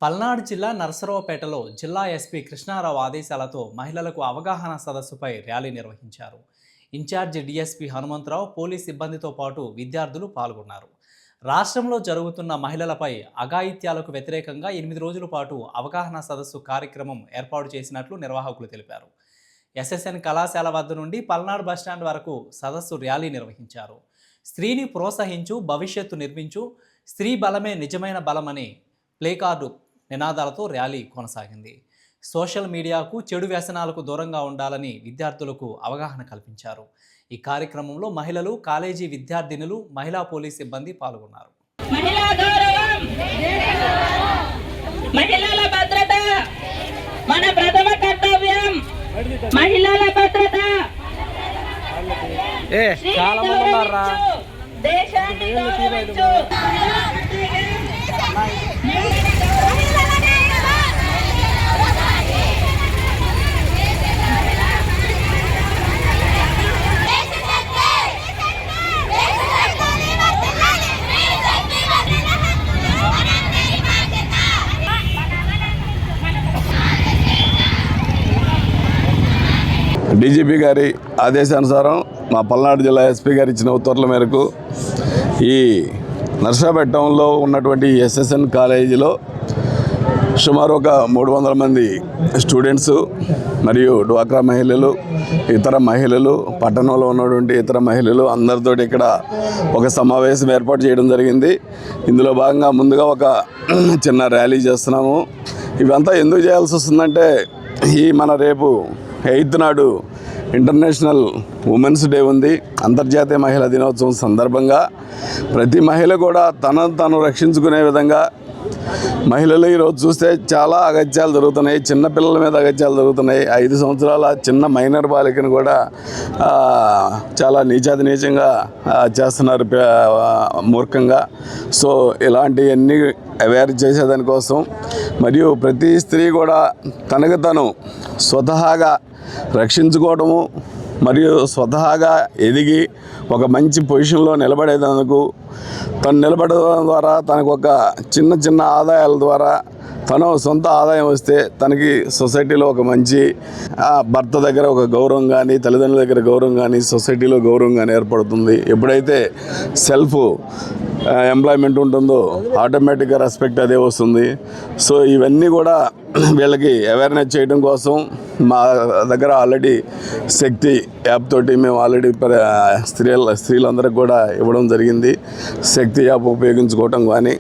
పల్నాడు జిల్లా నరసరావుపేటలో జిల్లా ఎస్పీ కృష్ణారావు ఆదేశాలతో మహిళలకు అవగాహన సదస్సుపై ర్యాలీ నిర్వహించారు. ఇన్ఛార్జి డీఎస్పీ హనుమంతరావు, పోలీస్ సిబ్బందితో పాటు విద్యార్థులు పాల్గొన్నారు. రాష్ట్రంలో జరుగుతున్న మహిళలపై అఘాయిత్యాలకు వ్యతిరేకంగా 8 రోజుల పాటు అవగాహన సదస్సు కార్యక్రమం ఏర్పాటు చేసినట్లు నిర్వాహకులు తెలిపారు. ఎస్ఎస్ఎన్ కళాశాల వద్ద నుండి పల్నాడు బస్టాండ్ వరకు సదస్సు ర్యాలీ నిర్వహించారు. స్త్రీని ప్రోత్సహించు, భవిష్యత్తు నిర్మించు, స్త్రీ బలమే నిజమైన బలమని ప్లేకార్డు నినాదాలతో ర్యాలీ కొనసాగింది. సోషల్ మీడియాకు, చెడు వ్యసనాలకు దూరంగా ఉండాలని విద్యార్థులకు అవగాహన కల్పించారు. ఈ కార్యక్రమంలో మహిళలు, కాలేజీ విద్యార్థినులు, మహిళా పోలీస్ సిబ్బంది పాల్గొన్నారు. మహిళల భద్రత మన ప్రథమ కర్తవ్యం. మహిళల భద్రత చాలా మంది ఉన్నారా? దేశాన్ని గౌరవించు. డీజీపీ గారి ఆదేశానుసారం మా పల్నాడు జిల్లా ఎస్పీ గారు ఇచ్చిన ఉత్తర్వుల మేరకు ఈ నర్సాపేటలో ఉన్నటువంటి ఎస్ఎస్ఎన్ కాలేజీలో సుమారు ఒక 300 మంది స్టూడెంట్స్ మరియు డ్వాక్రా మహిళలు, ఇతర మహిళలు, పట్టణంలో ఉన్నటువంటి ఇతర మహిళలు అందరితో ఇక్కడ ఒక సమావేశం ఏర్పాటు చేయడం జరిగింది. ఇందులో భాగంగా ముందుగా ఒక చిన్న ర్యాలీ చేస్తున్నాము. ఇవంతా ఎందుకు చేయాల్సి వస్తుందంటే మన రేపు 8th నాడు ఇంటర్నేషనల్ ఉమెన్స్ డే ఉంది. అంతర్జాతీయ మహిళా దినోత్సవం సందర్భంగా ప్రతి మహిళ కూడా తను రక్షించుకునే విధంగా మహిళలు ఈరోజు చూస్తే చాలా అగత్యాలు జరుగుతున్నాయి. చిన్నపిల్లల మీద అగత్యాలు జరుగుతున్నాయి. 5 సంవత్సరాల చిన్న మైనర్ బాలికను కూడా చాలా నీచంగా చేస్తున్నారు మూర్ఖంగా. సో ఇలాంటివన్నీ అవేర్ చేసేదానికోసం మరియు ప్రతి స్త్రీ కూడా తనకు తను స్వతహాగా రక్షించుకోవడము మరియు స్వతహాగా ఎదిగి ఒక మంచి పొజిషన్లో నిలబడేందుకు తను నిలబడడం ద్వారా తనకు ఒక చిన్న ఆదాయాల ద్వారా తను సొంత ఆదాయం వస్తే తనకి సొసైటీలో ఒక మంచి భర్త దగ్గర ఒక గౌరవం కానీ, తల్లిదండ్రుల దగ్గర గౌరవం కానీ, సొసైటీలో గౌరవం కానీ ఏర్పడుతుంది. ఎప్పుడైతే సెల్ఫ్ ఎంప్లాయ్మెంట్ ఉంటుందో ఆటోమేటిక్గా రెస్పెక్ట్ అదే వస్తుంది. సో ఇవన్నీ కూడా వీళ్ళకి అవేర్నెస్ చేయడం కోసం మా దగ్గర ఆల్రెడీ శక్తి యాప్ తోటి మేము ఆల్రెడీ స్త్రీలందరికీ కూడా ఇవ్వడం జరిగింది. శక్తి యాప్ ఉపయోగించుకోవటం కానీ